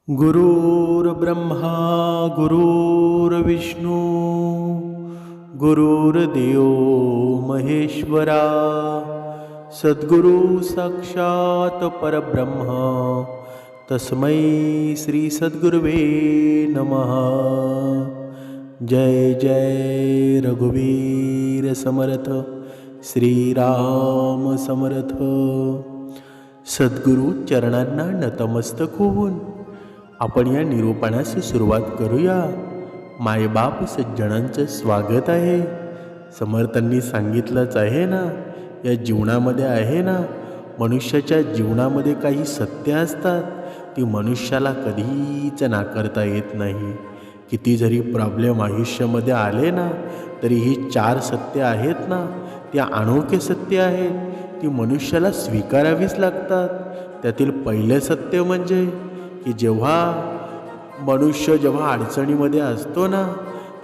गुरुर्ब्रह्मा गुरुर्विष्णू गुरुर्देव महेश्वरा सद्गुरु साक्षात परब्रह्म तस्मै श्री सद्गुरुवे नमः। जय जय रघुवीर समर्थ श्रीराम समर्थ। सद्गुरु चरणांना नतमस्तक होऊन आपण या निरूपणास सुरुवात करूया। मायबाप सज्जनांचं स्वागत आहे। समर्थांनी सांगितलंच आहे ना, या जीवनामध्ये आहे ना, मनुष्याच्या जीवनामध्ये काही सत्य असतात, ती मनुष्याला कधीच नाकारता येत नाही। किती जरी प्रॉब्लेम आयुष्यामध्ये आले ना, तरी ही 4 सत्य आहेत ना, त्या अनोखे सत्य आहेत, ती मनुष्याला स्वीकारावीच लागतात। त्यातील पहिले सत्य म्हणजे की जेव्हा मनुष्य अडचणीमध्ये असतो ना,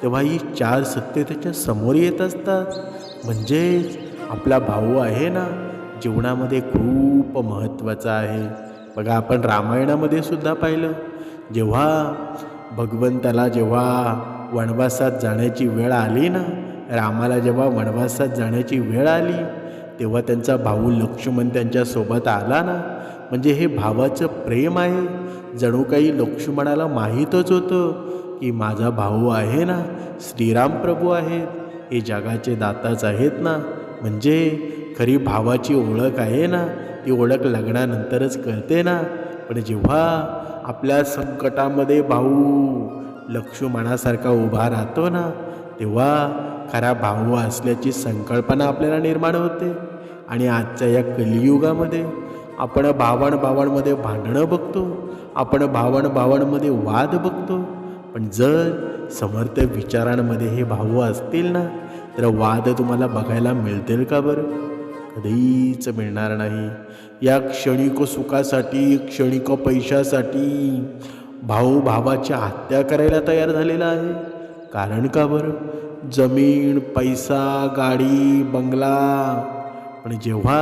तेव्हा ही 4 सत्य त्याच्या समोर येत असतात। म्हणजेच आपला भाऊ आहे ना, जीवनामध्ये खूप महत्त्वाचा आहे। बघा, आपण रामायणामध्ये सुद्धा पाहिलं, जेव्हा भगवंताला वनवासात जाण्याची वेळ आली ना, रामाला जेव्हा वनवासात जाण्याची वेळ आली, तेव्हा त्यांचा भाऊ लक्ष्मण त्यांच्यासोबत आला ना। म्हणजे हे भावाचं प्रेम आहे। जणू काही लक्ष्मणाला माहीतच होतं की माझा भाऊ आहे ना, श्रीराम प्रभू आहेत, हे जगाचे दाताच आहेत ना। म्हणजे खरी भावाची ओळख आहे ना, ती ओळख लग्नानंतरच कळते ना। पण जेव्हा आपल्या संकटामध्ये भाऊ लक्ष्मणासारखा उभा राहतो ना, तेव्हा खरा भाऊ असल्याची संकल्पना आपल्याला निर्माण होते। आणि आजच्या या कलियुगामध्ये आपण भावांमध्ये भांडणं बघतो, आपण भावांमध्ये वाद बघतो। पण जर समर्थ विचारांमध्ये हे भाऊ असतील ना, तर वाद तुम्हाला बघायला मिळतील का बरं? कधीच मिळणार नाही। या क्षणिक सुखासाठी, क्षणिक पैशासाठी भाऊ भावाची हत्या करायला तयार झालेला आहे। कारण का बरं? जमीन, पैसा, गाडी, बंगला। पण जेव्हा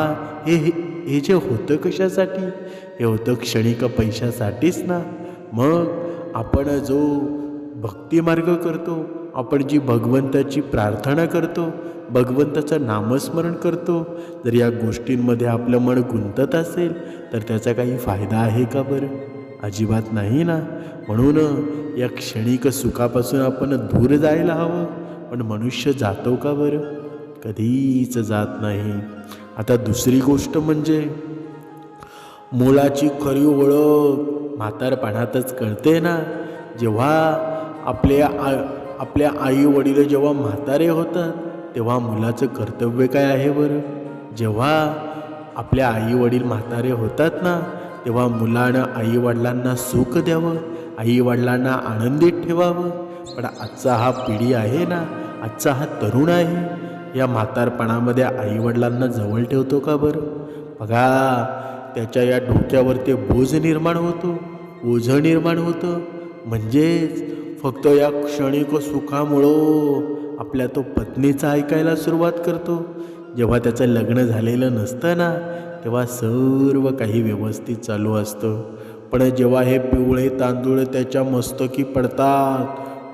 हे जे होतं कशासाठी? हे होतं क्षणिक पैशासाठीच ना। मग आपण जो भक्तिमार्ग करतो, आपण जी भगवंताची प्रार्थना करतो, भगवंताचं नामस्मरण करतो, जर या गोष्टींमध्ये आपलं मन गुंतत असेल, तर त्याचा काही फायदा आहे का बरं? अजिबात नाही ना। म्हणून या क्षणिक सुखापासून आपण दूर जायला हवं। पण मनुष्य जातो का बरं? कधीच जात नाही। आता दुसरी गोष्ट म्हणजे मुलाची खरी ओळख म्हातारपणातच कळते ना। जेव्हा आपल्या आई वडील जेव्हा म्हातारे होतात, तेव्हा मुलाचं कर्तव्य काय आहे बरं? जेव्हा आपल्या आई वडील म्हातारे होतात ना, तेव्हा मुलानं आई वडिलांना सुख द्यावं, आई वडिलांना आनंदित ठेवावं। पण आजचा हा पिढी आहे ना, आजचा हा तरुण आहे, या म्हातारपणामध्ये आईवडिलांना जवळ ठेवतो का बरं? बघा, त्याच्या या डोक्यावर ते बोझ निर्माण होतो, ओझं निर्माण होतं। म्हणजेच फक्त या क्षणिक सुखामुळं आपल्या तो पत्नीचा ऐकायला सुरुवात करतो। जेव्हा त्याचं लग्न झालेलं नसतं ना, तेव्हा सर्व काही व्यवस्थित चालू असतं। पण जेव्हा हे पिवळे तांदूळ त्याच्या मस्तकी पडतात,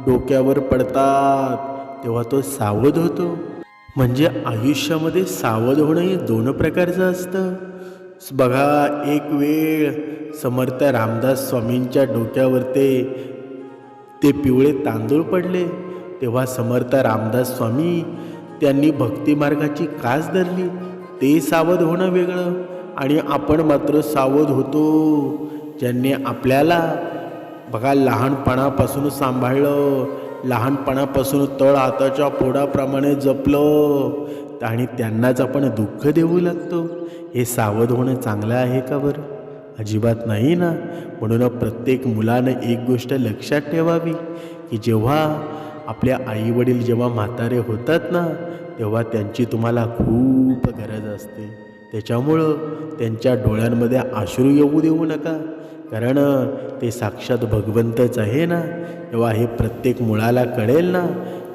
डोक्यावर पडतात, तेव्हा तो सावध होतो। म्हणजे आयुष्यामध्ये सावध होणं हे 2 प्रकारचं असतं। बघा, एक वेळ समर्थ रामदास स्वामींच्या डोक्यावर ते पिवळे तांदूळ पडले, तेव्हा समर्थ रामदास स्वामी त्यांनी भक्तिमार्गाची कास धरली। ते सावध होणं वेगळं, आणि आपण मात्र सावध होतो ज्यांनी आपल्याला बघा लहानपणापासून सांभाळलं, लहानपणापासून तळ हाताच्या फोडाप्रमाणे जपलं, आणि त्यांनाच आपण दुःख देऊ लागतो। हे सावध होणं चांगलं आहे का बरं? अजिबात नाही ना। म्हणून प्रत्येक मुलानं एक गोष्ट लक्षात ठेवावी की जेव्हा आपल्या आईवडील जेव्हा म्हातारे होतात ना, तेव्हा त्यांची तुम्हाला खूप गरज असते। त्याच्यामुळं त्यांच्या डोळ्यांमध्ये अश्रू येऊ देऊ नका, कारण ते साक्षात भगवंतच आहे ना। तेव्हा हे प्रत्येक मुलाला कळेल ना,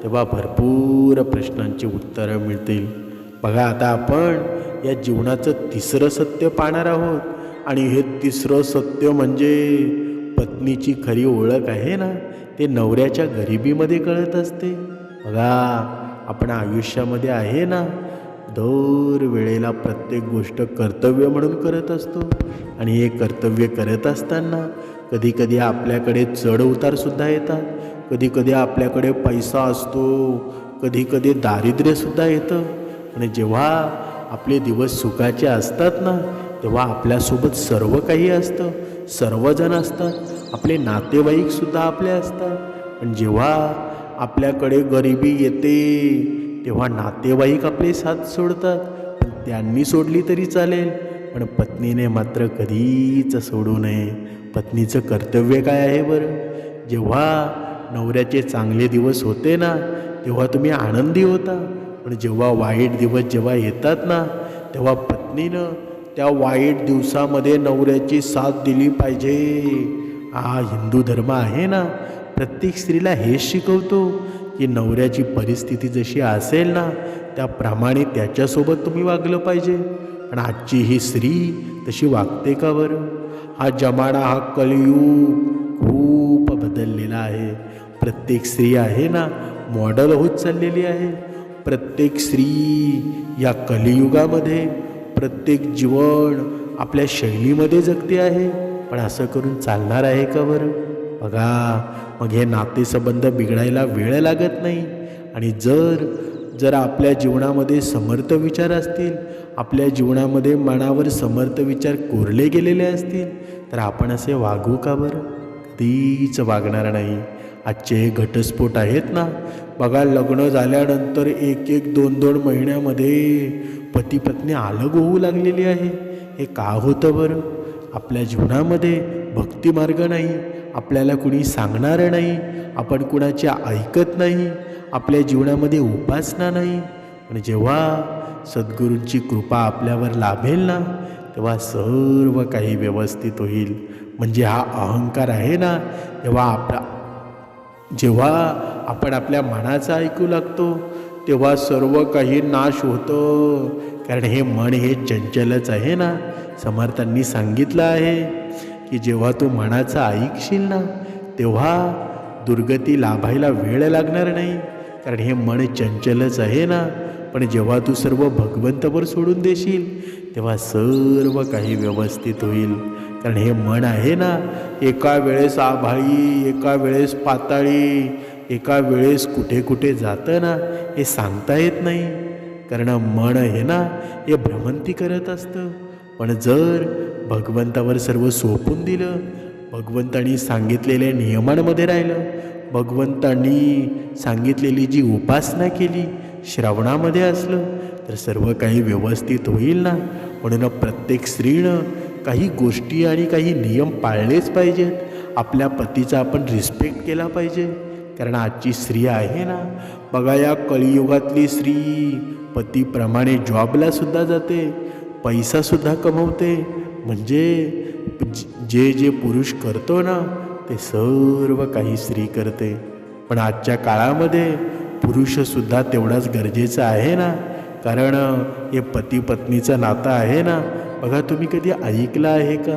तेव्हा भरपूर प्रश्नांची उत्तरं मिळतील। बघा, आता आपण या जीवनाचं 3रं सत्य पाहणार आहोत, आणि हे 3रं सत्य म्हणजे पत्नीची खरी ओळख आहे ना, ते नवऱ्याच्या गरिबीमध्ये कळत असते. बघा, आपण आयुष्यामध्ये आहे ना, दर वेळेला प्रत्येक गोष्ट कर्तव्य म्हणून करत असतो. आणि हे कर्तव्य करत असताना कधी कधी आपल्याकडे चढ उतारसुद्धा येतात. कधी कधी आपल्याकडे पैसा असतो, कधी कधी दारिद्र्यसुद्धा येतं. आणि जेव्हा आपले दिवस सुखाचे असतात ना, तेव्हा आपल्यासोबत सर्व काही असतं, सर्वजण असतात, आपले नातेवाईकसुद्धा आपले असतात. पण जेव्हा आपल्याकडे गरिबी येते तेव्हा नातेवाईक आपले साथ सोडतात. पण त्यांनी सोडली तरी चालेल, पण पत्नीने मात्र कधीच सोडू नये. पत्नीचं कर्तव्य काय आहे बरं? जेव्हा नवऱ्याचे चांगले दिवस होते ना, तेव्हा तुम्ही आनंदी होता. पण जेव्हा वाईट दिवस जेव्हा येतात ना, तेव्हा पत्नीनं त्या वाईट दिवसामध्ये नवऱ्याची साथ दिली पाहिजे. हा हिंदू धर्म आहे ना, प्रत्येक स्त्रीला हेच शिकवतो की नवऱ्याची परिस्थिती जशी असेल ना, त्याप्रमाणे त्याच्यासोबत तुम्ही वागलं पाहिजे. पण आजची ही स्त्री तशी वागते का बरं? हा जमाना, हा कलियुग खूप बदललेला आहे. प्रत्येक स्त्री आहे ना, मॉडेल होत चाललेली आहे. प्रत्येक स्त्री या कलियुगामध्ये प्रत्येक जीवन आपल्या शैलीमध्ये जगते आहे. पण असं करून चालणार आहे का बरं? बघा, मग हे नातेसंबंध बिघडायला वेळ लागत नाही. आणि जर आपल्या जीवनामध्ये समर्थ विचार असतील, आपल्या जीवनामध्ये मनावर समर्थ विचार कोरले गेलेले असतील, तर आपण असे वागू का बरं? कधीच वागणार नाही. आजचे घटस्फोट आहेत ना, बघा, लग्न झाल्यानंतर 1-1, 2-2 महिन्यामध्ये पती पत्नी अलग होऊ लागलेली आहे. हे का होतं बरं? आपल्या जीवनामध्ये भक्तिमार्ग नाही, आपल्याला कुणी सांगणारं नाही, आपण कुणाचे ऐकत नाही, आपल्या जीवनामध्ये उपासना नाही. पण जेव्हा सद्गुरूंची कृपा आपल्यावर लाभेल ना, तेव्हा सर्व काही व्यवस्थित होईल. म्हणजे हा अहंकार आहे ना, जेव्हा आपण आपल्या मनाचं ऐकू लागतो, तेव्हा सर्व काही नाश होतं. कारण हे मन हे चंचलच आहे ना. समर्थांनी सांगितलं आहे की जेव्हा तू मनाचं ऐकशील ना, तेव्हा दुर्गती लाभायला वेळ लागणार नाही. कारण हे मन चंचलच आहे ना. पण जेव्हा तू सर्व भगवंतावर सोडून देशील, तेव्हा सर्व काही व्यवस्थित होईल. कारण हे मन आहे ना, एका वेळेस आभाळी, एका वेळेस पाताळी, एका वेळेस कुठे कुठे जातं ना, हे सांगता येत नाही. कारण मन हे ना, हे भ्रमंती करत असतं. पण जर भगवंतावर सर्व सोपून दिलं, भगवंतांनी सांगितलेल्या नियमांमध्ये राहिलं, भगवंतांनी सांगितलेली जी उपासना केली, श्रवणामध्ये असलं, तर सर्व काही व्यवस्थित होईल ना. म्हणून प्रत्येक स्त्रीनं काही गोष्टी आणि काही नियम पाळलेच पाहिजेत. आपल्या पतीचा आपण रिस्पेक्ट केला पाहिजे. कारण आजची स्त्री आहे ना, बघा, या कलियुगातली स्त्री पतीप्रमाणे जॉबलासुद्धा जाते, पैसासुद्धा कमवते. म्हणजे जे जे पुरुष करतो ना, ते सर्व काही स्त्री करते. पण आजच्या काळामध्ये पुरुषसुद्धा तेवढाच गरजेचं आहे ना. कारण हे पती पत्नीचं नातं आहे ना. बघा, तुम्ही कधी ऐकलं आहे का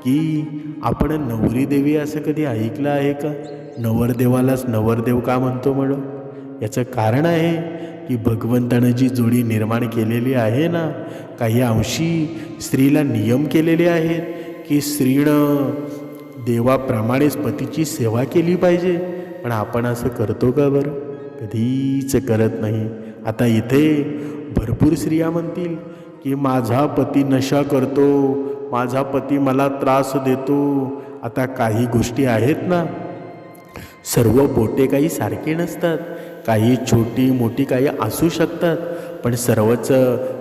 की आपण नवरी देवी असं कधी ऐकलं आहे का? नवरदेवालाच नवरदेव का म्हणतो म्हणून? याचं कारण आहे की भगवंतानं जी जोडी निर्माण केलेली आहे ना, काही अंशी स्त्रीला नियम केलेले आहेत की स्त्रीनं देवाप्रमाणेच पतीची सेवा केली पाहिजे. पण आपण असं करतो का बरं? कधीच करत नाही. आता इथे भरपूर स्त्रिया म्हणतील की माझा पती नशा करतो, माझा पती मला त्रास देतो. आता काही गोष्टी आहेत ना, सर्व बोटे काही सारखे नसतात, काही छोटी मोठी काही असू शकतात. पण सर्वच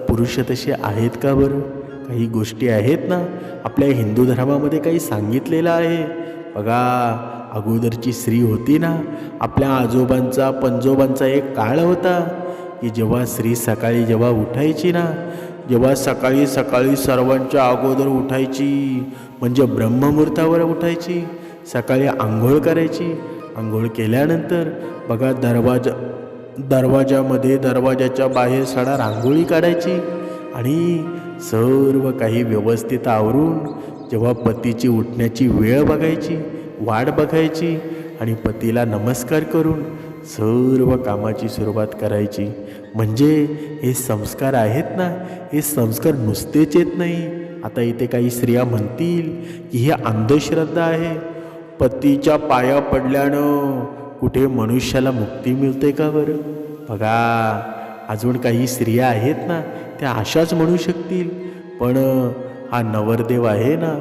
पुरुष तसे आहेत का बरं? काही गोष्टी आहेत ना, आपल्या हिंदू धर्मामध्ये काही सांगितलेलं आहे. बघा, अगोदरची स्त्री होती ना, आपल्या आजोबांचा पंजोबांचा एक काळ होता की जेव्हा स्त्री सकाळी जेव्हा उठायची ना, जेव्हा सकाळी सकाळी सर्वांच्या अगोदर उठायची, म्हणजे ब्रह्ममुहूर्तावर उठायची, सकाळी आंघोळ करायची. आंघोळ केल्यानंतर बघा, दरवाजाच्या बाहेर सडा रांगोळी काढायची आणि सर्व काही व्यवस्थित आवरून जेव्हा पतीची उठण्याची वेळ बघायची, वाट बघायची आणि पतीला नमस्कार करून सर्व कामाची सुरुवात करायची. म्हणजे हे संस्कार आहेत ना, हे संस्कार नुसतेच येत नाही. आता इथे काही स्त्रिया म्हणतील की ही अंधश्रद्धा आहे. पतीच्या पाया पडल्यानं कुठे मनुष्याला मुक्ती मिळते का बरं? बघा, अजून काही स्त्रिया आहेत ना, त्या अशाच म्हणू शकतील. पण हा नवरदेव आहे ना,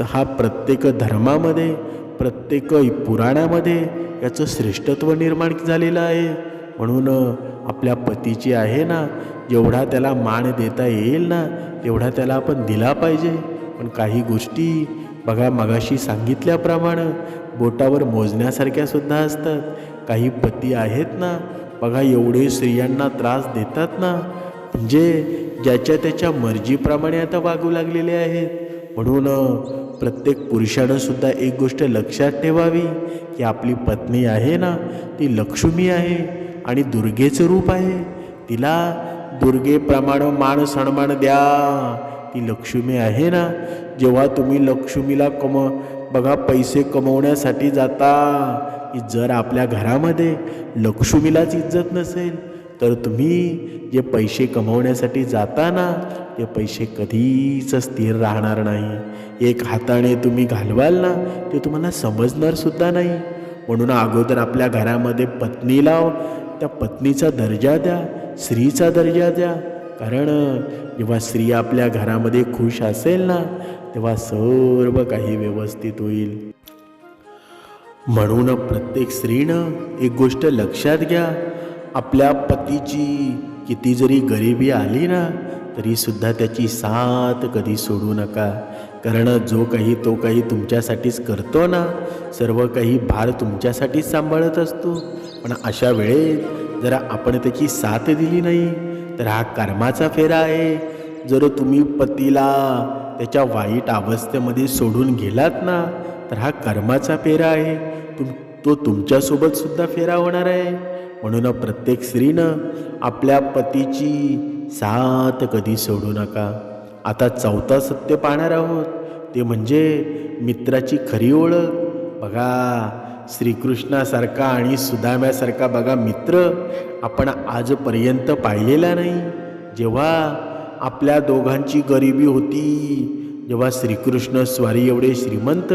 हा प्रत्येक धर्मामध्ये, प्रत्येक पुराणामध्ये याचं श्रेष्ठत्व निर्माण झालेलं आहे. म्हणून आपल्या पतीची आहे ना, जेवढा त्याला मान देता येईल ना, तेवढा त्याला आपण दिला पाहिजे. पण काही गोष्टी बघा, मगाशी सांगितल्याप्रमाणे बोटावर मोजण्यासारख्या सुद्धा असतात. काही पती आहेत ना, बघा, एवढे स्त्रियांना त्रास देतात ना, म्हणजे ज्याच्या त्याच्या मर्जीप्रमाणे आता वागू लागलेले आहेत. म्हणून प्रत्येक पुरुषानं सुद्धा एक गोष्ट लक्षात ठेवावी की आपली पत्नी आहे ना, ती लक्ष्मी आहे आणि दुर्गेचं रूप आहे. तिला दुर्गेप्रमाणे मान सन्मान द्या. ती लक्ष्मी आहे ना. जेव्हा तुम्ही लक्ष्मीला बघा, पैसे कमवण्यासाठी जाता, की जर आपल्या घरामध्ये लक्ष्मीलाच इज्जत नसेल तर तुम्ही जे पैसे कमवण्यासाठी जाता ना, ते पैसे कधीच स्थिर राहणार नाही. एक हाताने तुम्ही घालवाल ना, ते तुम्हाला समजणार सुद्धा नाही. म्हणून अगोदर आपल्या घरामध्ये पत्नीला, त्या पत्नीचा दर्जा द्या, स्त्रीचा दर्जा द्या. कारण जेव्हा स्त्री आपल्या घरामध्ये खुश असेल ना, तेव्हा सर्व काही व्यवस्थित होईल. म्हणून प्रत्येक स्त्रीनं एक गोष्ट लक्षात घ्या, आपल्या पतीची किती जरी गरिबी आली ना, तरी सुद्धा त्याची साथ कधी सोडू नका. कारण जो काही तो काही तुमच्यासाठीच करतो ना, सर्व काही भार तुमच्यासाठीच सांभाळत असतो. पण अशा वेळेत जर आपण त्याची साथ दिली नाही तर हा कर्माचा फेरा आहे. जर तुम्ही पतीला त्याच्या वाईट अवस्थेमध्ये सोडून गेलात ना, तर हा कर्माचा फेरा आहे. तो तुमच्यासोबत सुद्धा फेरा होणार आहे. म्हणून प्रत्येक स्त्रीनं आपल्या पतीची साथ कधी सोडू नका. आता चौथा सत्य पाहणार आहोत, ते म्हणजे मित्राची खरी ओळख. बघा, श्रीकृष्णासारखा आणि सुदाम्यासारखा बघा मित्र आपण आजपर्यंत पाहिलेला नाही. जेव्हा आपल्या दोघांची गरिबी होती, जेव्हा श्रीकृष्ण स्वारी एवढे श्रीमंत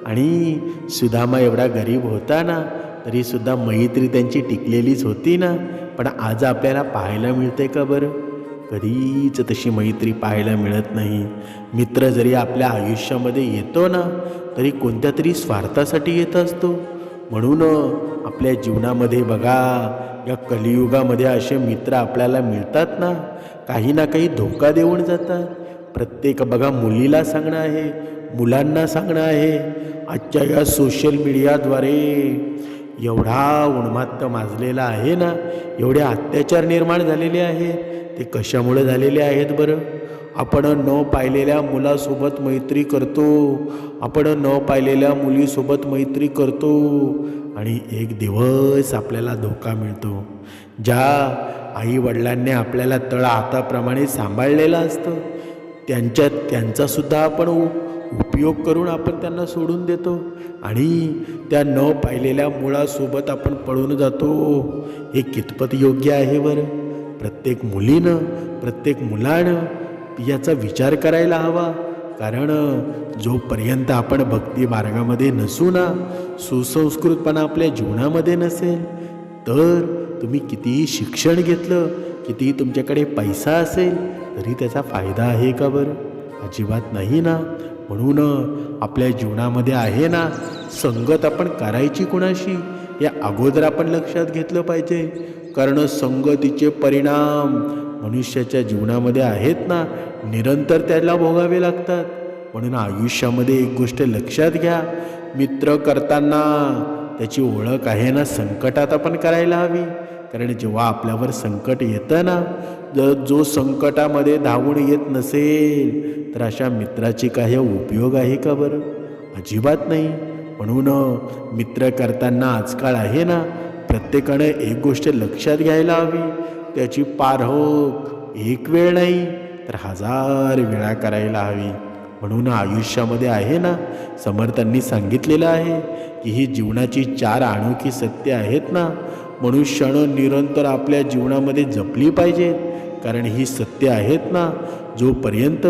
आणि सुदामा एवढा गरीब होता ना, तरीसुद्धा मैत्री त्यांची टिकलेलीच होती ना. पण आज आपल्याला पाहायला मिळते का बरं? कधीच तशी मैत्री पाहायला मिळत नाही. मित्र जरी आपल्या आयुष्यामध्ये येतो ना, तरी कोणत्या तरी स्वार्थासाठी येत असतो. म्हणून आपल्या जीवनामध्ये बघा, या कलियुगामध्ये असे मित्र आपल्याला मिळतात ना, काही ना काही धोका देऊन जातात. प्रत्येक बघा, मुलीला सांगणं आहे, मुलांना सांगणं आहे, आजच्या या सोशल मीडियाद्वारे एवढा उन्माद माजलेला आहे ना, एवढे अत्याचार निर्माण झालेले आहेत. ते कशामुळे झालेले आहेत बरं? आपण न पाहिलेल्या मुलासोबत मैत्री करतो, आपण न पाहिलेल्या मुलीसोबत मैत्री करतो आणि एक दिवस आपल्याला धोका मिळतो. ज्या आईवडिलांनी आपल्याला तळ हाताप्रमाणे सांभाळलेलं असतं, त्यांचासुद्धा आपण उपयोग करून आपण त्यांना सोडून देतो आणि त्या न पाहिलेल्या मुलासोबत आपण पळून जातो. हे कितपत योग्य आहे बरं? प्रत्येक मुलीनं, प्रत्येक मुलानं याचा विचार करायला हवा. कारण जोपर्यंत आपण भक्ती मार्गामध्ये नसू ना, सुसंस्कृतपणा आपल्या जीवनामध्ये नसेल, तर तुम्ही कितीही शिक्षण घेतलं, कितीही तुमच्याकडे पैसा असेल, तरी त्याचा फायदा आहे का बरं? अजिबात नाही ना. म्हणून आपल्या जीवनामध्ये आहे ना, संगत आपण करायची कोणाशी या अगोदर आपण लक्षात घेतलं पाहिजे. कारण संगतीचे परिणाम मनुष्याच्या जीवनामध्ये आहेत ना, निरंतर त्याला भोगावे लागतात. म्हणून आयुष्यामध्ये एक गोष्ट लक्षात घ्या, मित्र करताना त्याची ओळख आहे ना, संकटात आपण करायला हवी. कारण जेव्हा आपल्यावर संकट येतं ना, जर जो संकटामध्ये धावून येत नसेल, तर अशा मित्राची काही उपयोग आहे का बरं? अजिबात नाही. म्हणून मित्र करताना आजकाल आहे ना, प्रत्येकानं एक गोष्ट लक्षात घ्यायला हवी, त्याची पारख एक वेळ नाही तर 1000 वेळा करायला हवी. म्हणून आयुष्यामध्ये आहे ना, समर्थांनी सांगितलेलं आहे की ही जीवनाची 4 अनोखी सत्य आहेत ना, मनुष्यानं निरंतर आपल्या जीवनामध्ये जपली पाहिजेत. कारण ही सत्य आहेत ना, जोपर्यंत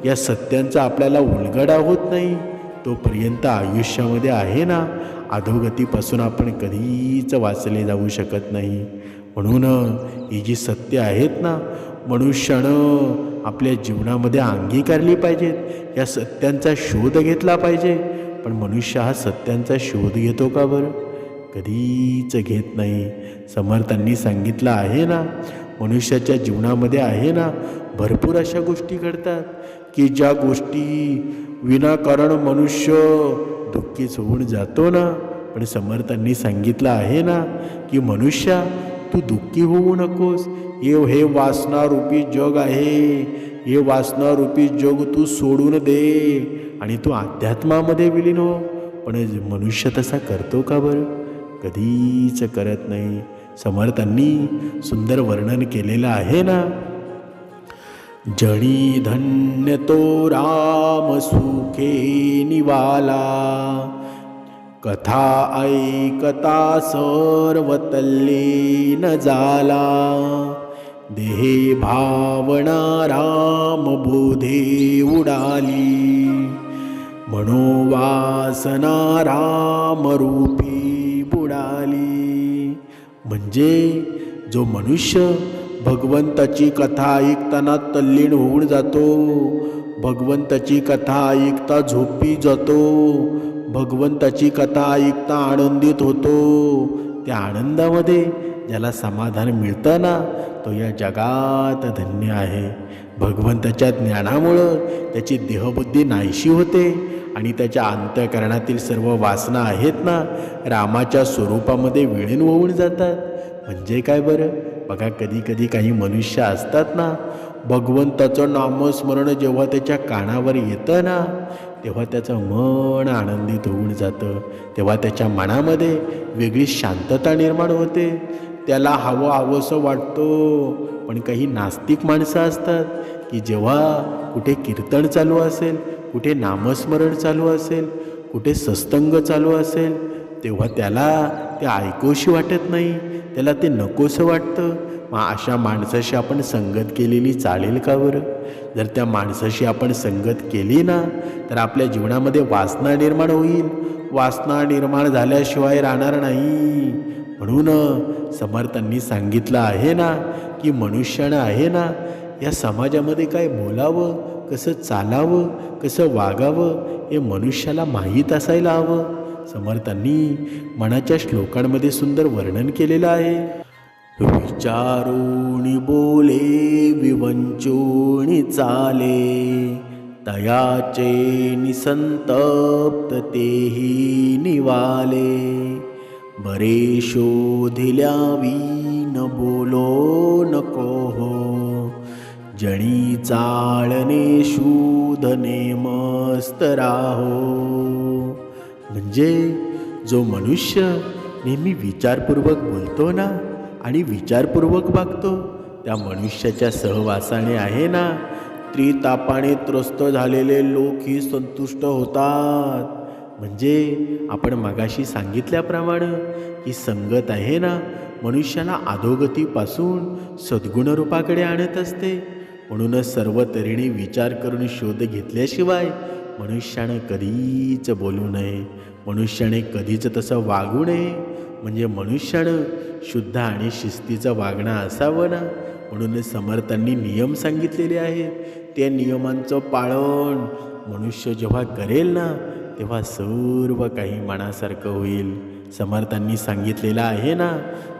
या सत्यांचा आपल्याला उलगडा होत नाही तोपर्यंत आयुष्यामध्ये आहे ना, अधोगतीपासून आपण कधीच वाचले जाऊ शकत नाही. म्हणून ही जी सत्य आहेत ना, मनुष्यानं आपल्या जीवनामध्ये अंगीकारली पाहिजेत. या सत्यांचा शोध घेतला पाहिजे. पण मनुष्य हा सत्यांचा शोध घेतो का बरं? कधीच घेत नाही. समर्थांनी सांगितलं आहे ना, मनुष्याच्या जीवनामध्ये आहे ना, भरपूर अशा गोष्टी घडतात की ज्या गोष्टी विनाकारण मनुष्य दुःखीच होऊन जातो ना. पण समर्थांनी सांगितलं आहे ना की मनुष्या, तू दुःखी होऊ नकोस. हे वासनारूपी जग आहे, हे वासनारूपी जग तू सोडून दे आणि तू अध्यात्मामध्ये विलीन हो. पण मनुष्य तसा करतो का बरं? कधीच करत नाही. समर्थांनी सुंदर वर्णन केलेलं आहे ना, जणी धन्य तो राम सुखे निवाला, कथा ऐकता सर्व तल्लीन झाला, देहे भावना राम बोधे उडाली, मनोवासना राम रूपी बुडाली. म्हणजे जो मनुष्य भगवंताची कथा ऐकताना तल्लीन होऊन जातो, भगवंताची कथा ऐकता झोपी जातो, भगवंताची कथा ऐकता आनंदित होतो, त्या आनंदामध्ये ज्याला समाधान मिळतं ना, तो या जगात धन्य आहे. भगवंताच्या ज्ञानामुळं त्याची देहबुद्धी नाहीशी होते आणि त्याच्या अंतःकरणातील सर्व वासना आहेत ना, रामाच्या स्वरूपामध्ये विलीन होऊन जातात. म्हणजे काय बरं? बघा, कधी कधी काही मनुष्य असतात ना, भगवंताचं नामस्मरण जेव्हा त्याच्या कानावर येतं ना, तेव्हा त्याचं मन आनंदित होऊन जातं. तेव्हा त्याच्या मनामध्ये वेगळी शांतता निर्माण होते. त्याला हवंसं वाटतो. पण काही नास्तिक माणसं असतात की जेव्हा कुठे कीर्तन चालू असेल, कुठे नामस्मरण चालू असेल, कुठे सत्संग चालू असेल, तेव्हा त्याला ते ऐकूशी वाटत नाही, त्याला ते नकोसं वाटतं. मग अशा माणसाशी आपण संगत केलेली चालेल का बरं? जर त्या माणसाशी आपण संगत केली ना, तर आपल्या जीवनामध्ये वासना निर्माण होईल. वासना निर्माण झाल्याशिवाय राहणार नाही. म्हणून समर्थांनी सांगितलं आहे ना की मनुष्यानं आहे ना, या समाजामध्ये काय बोलावं, कसं चालावं, कसं वागावं, हे मनुष्याला माहीत असायला हवं. समर्थांनी मनाच्या श्लोकांमध्ये सुंदर वर्णन केलेलं आहे. विचारोणी बोले विवंचोणी चाले, तयाचे निसंतप्त तेही निवाले, बरे शोधिल्या वीन बोलो नको हो, जणी चाळणे शूधने मस्त राहो. म्हणजे जो मनुष्य नेहमी विचारपूर्वक बोलतो ना आणि विचारपूर्वक वागतो, त्या मनुष्याच्या सहवासाने आहे ना, त्रितापाने त्रस्त झालेले लोकही संतुष्ट होतात. म्हणजे आपण मगाशी सांगितल्याप्रमाणे ही संगत आहे ना, मनुष्याला अधोगतीपासून सद्गुणरूपाकडे आणत असते. म्हणूनच सर्व तऱ्हेने विचार करून शोध घेतल्याशिवाय मनुष्यानं कधीच बोलू नये, मनुष्याने कधीच तसं वागू नये. म्हणजे मनुष्यानं शुद्ध आणि शिस्तीचं वागणं असावं ना. म्हणूनच समर्थांनी नियम सांगितलेले आहेत. त्या नियमांचं पालन मनुष्य जेव्हा करेल ना, तेव्हा सर्व काही मनासारखं होईल. समर्थांनी सांगितलेलं आहे ना,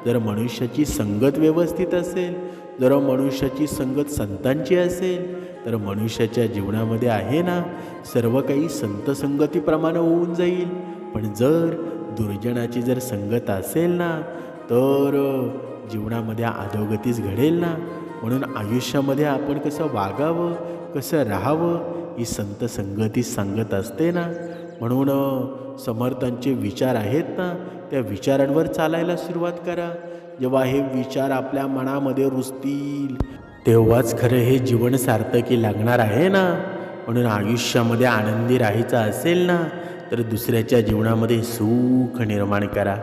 जर मनुष्याची संगत व्यवस्थित असेल, जर मनुष्याची संगत संतांची असेल, तर मनुष्याच्या जीवनामध्ये आहे ना, सर्व काही संत संगतीप्रमाणे होऊन जाईल. पण जर दुर्जनाची जर संगत असेल ना, तर जीवनामध्ये अधोगतीच घडेल ना. म्हणून आयुष्यामध्ये आपण कसं वागावं, कसं राहावं, ही संत संगती सांगत असते ना. म्हणून समर्थांचे विचार आहेत ना, त्या विचारांवर चालायला सुरुवात करा. जेव्हा हे विचार आपल्या मनामध्ये रुजतील, तेव्हाच खरं हे जीवन सार्थकी लागणार आहे ना. म्हणून आयुष्यामध्ये आनंदी राहायचं असेल ना, तर दुसऱ्याच्या जीवनामध्ये सुख निर्माण करा.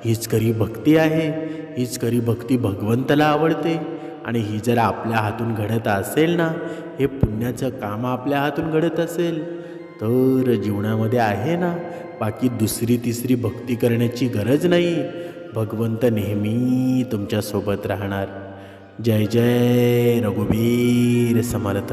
हीच खरी भक्ती आहे. हीच खरी भक्ती भगवंताला आवडते. आणि ही जर आपल्या हातून घडत असेल ना, हे पुण्याचं काम आपल्या हातून घडत असेल, तर जीवनामध्ये आहे ना, बाकी दुसरी तिसरी भक्ती करण्याची गरज नाही. भगवंत नेहमी तुमच्यासोबत राहणार. जय जय रघुवीर समर्थ.